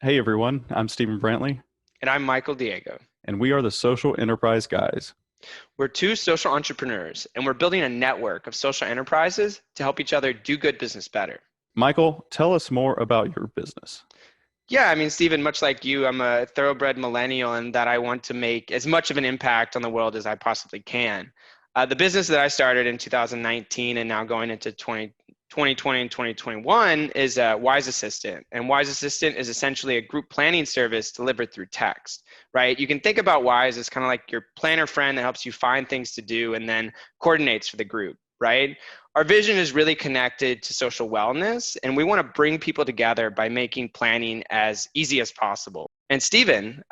Hey everyone, I'm Stephen Brantley, And I'm Michael Diego. and we are the Social Enterprise Guys. We're two social entrepreneurs, and we're building a network of social enterprises to help each other do good business better. Michael, tell us more about your business. Yeah, I mean, Stephen, much like you, I'm a thoroughbred millennial and that I want to make as much of an impact on the world as I possibly can. The business that I started in 2019 and now going into 2020 and 2021 is Wise Assistant. And Wise Assistant is essentially a group planning service delivered through text, right? You can think about Wise as kind of like your planner friend that helps you find things to do and then coordinates for the group, right? Our vision is really connected to social wellness, and we want to bring people together by making planning as easy as possible. And Stephen,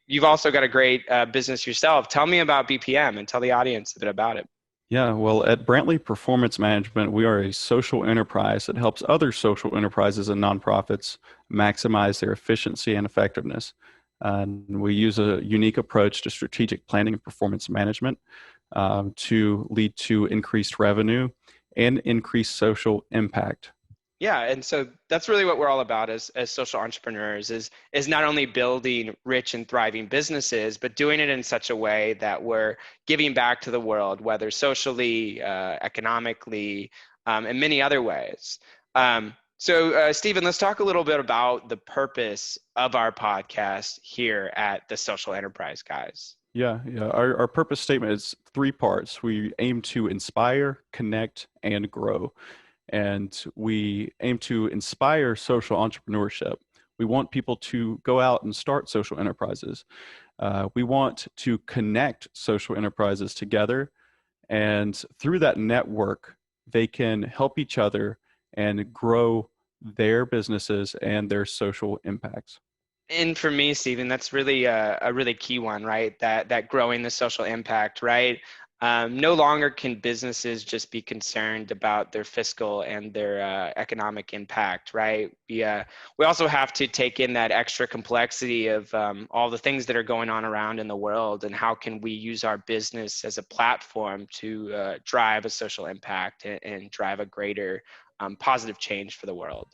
you've also got a great business yourself. Tell me about BPM and tell the audience a bit about it. Yeah, well, at Brantley Performance Management, we are a social enterprise that helps other social enterprises and nonprofits maximize their efficiency and effectiveness. And we use a unique approach to strategic planning and performance management to lead to increased revenue and increased social impact. Yeah, and so that's really what we're all about as social entrepreneurs is not only building rich and thriving businesses, but doing it in such a way that we're giving back to the world, whether socially, economically, and many other ways. Stephen, let's talk a little bit about the purpose of our podcast here at the Social Enterprise Guys. Yeah. Our purpose statement is three parts. We aim to inspire, connect, and grow. And we aim to inspire social entrepreneurship. We want people to go out and start social enterprises. We want to connect social enterprises together. And through that network, they can help each other and grow their businesses and their social impacts. And for me, Stephen, that's really a really key one, right? That growing the social impact, right? No longer can businesses just be concerned about their fiscal and their economic impact, right? We also have to take in that extra complexity of all the things that are going on around in the world, and how can we use our business as a platform to drive a social impact and drive a greater positive change for the world.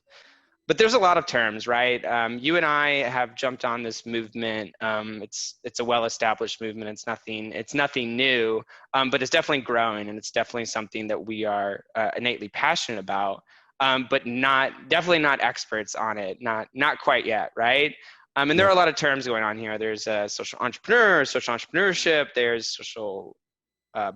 But there's a lot of terms, right? You and I have jumped on this movement. It's a well-established movement. It's nothing new, but it's definitely growing, and it's definitely something that we are innately passionate about, but definitely not experts on it. Not quite yet, right? And there Yeah. are a lot of terms going on here. There's social entrepreneur, social entrepreneurship. There's social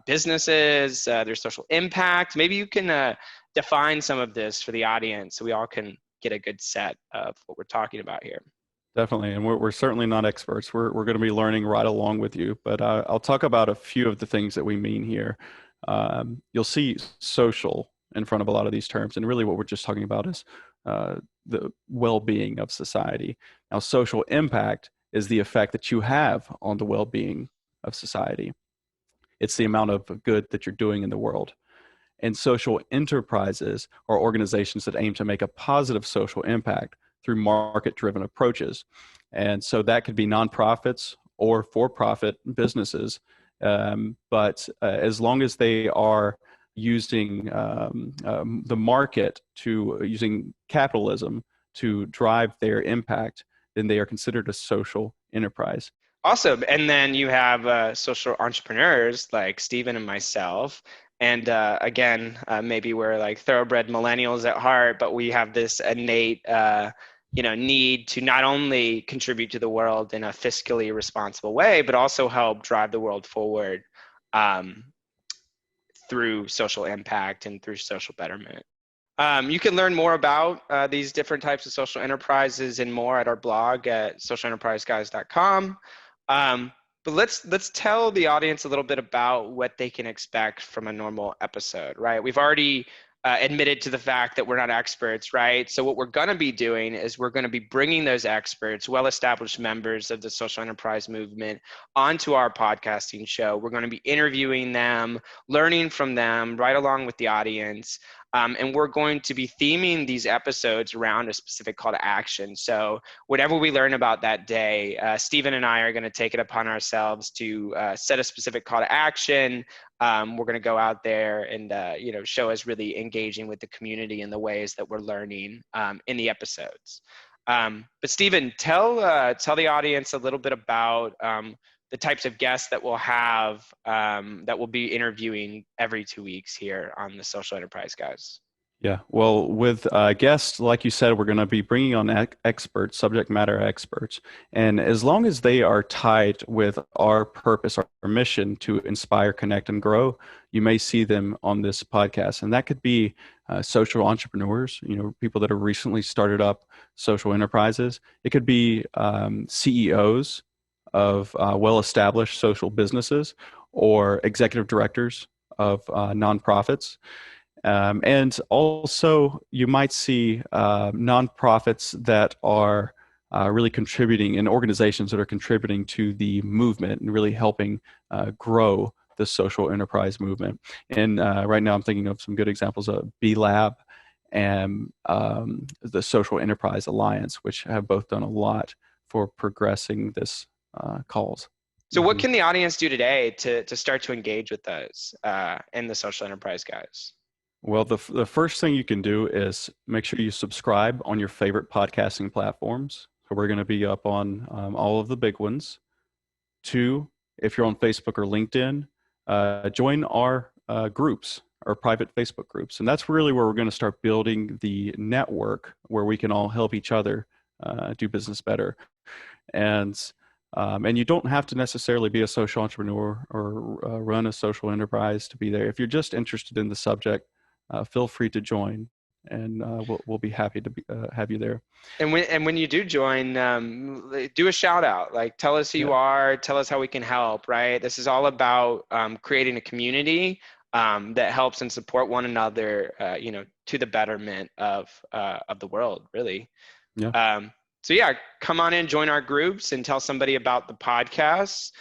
businesses. There's social impact. Maybe you can define some of this for the audience so we all can get a good set of what we're talking about here. Definitely, and we're certainly not experts. We're going to be learning right along with you. But I'll talk about a few of the things that we mean here. You'll see social in front of a lot of these terms, and really what we're just talking about is the well-being of society. Now, social impact is the effect that you have on the well-being of society. It's the amount of good that you're doing in the world. And social enterprises are organizations that aim to make a positive social impact through market driven approaches. And so that could be nonprofits or for profit businesses. But as long as they are using the market to using capitalism to drive their impact, then they are considered a social enterprise. Awesome. And then you have social entrepreneurs like Stephen and myself. And again, maybe we're like thoroughbred millennials at heart, but we have this innate, need to not only contribute to the world in a fiscally responsible way, but also help drive the world forward um, through social impact and through social betterment. You can learn more about these different types of social enterprises and more at our blog at socialenterpriseguys.com. But let's tell the audience a little bit about what they can expect from a normal episode, right? We've already admitted to the fact that we're not experts, right? So what we're going to be doing is we're going to be bringing those experts, well-established members of the social enterprise movement, onto our podcasting show. We're going to be interviewing them, learning from them, right along with the audience. And we're going to be theming these episodes around a specific call to action. So whatever we learn about that day, Stephen and I are going to take it upon ourselves to set a specific call to action. We're going to go out there and show us really engaging with the community in the ways that we're learning in the episodes. But Stephen, tell the audience a little bit about the types of guests that we'll have that we'll be interviewing every 2 weeks here on the Social Enterprise Guys. Yeah, well, with guests, like you said, we're going to be bringing on experts, subject matter experts. And as long as they are tied with our purpose, our mission to inspire, connect, and grow, you may see them on this podcast. And that could be social entrepreneurs, people that have recently started up social enterprises. It could be CEOs of well-established social businesses or executive directors of nonprofits. And also, you might see nonprofits that are really contributing and organizations that are contributing to the movement and really helping grow the social enterprise movement. And right now, I'm thinking of some good examples of B Lab and the Social Enterprise Alliance, which have both done a lot for progressing this cause. So, what can the audience do today to start to engage with those in the Social Enterprise Guys? Well, the first thing you can do is make sure you subscribe on your favorite podcasting platforms. So we're going to be up on all of the big ones. 2, if you're on Facebook or LinkedIn, join our groups, our private Facebook groups. And that's really where we're going to start building the network where we can all help each other do business better. And you don't have to necessarily be a social entrepreneur or run a social enterprise to be there. If you're just interested in the subject, feel free to join, and we'll be happy to have you there. And when you do join, do a shout out. Like, tell us who you are. Tell us how we can help. Right. This is all about creating a community that helps and support one another. To the betterment of the world, really. Yeah. So yeah, come on in, join our groups, and tell somebody about the podcast.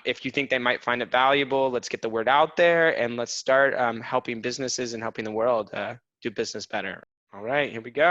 If you think they might find it valuable, let's get the word out there and let's start helping businesses and helping the world do business better. All right, here we go.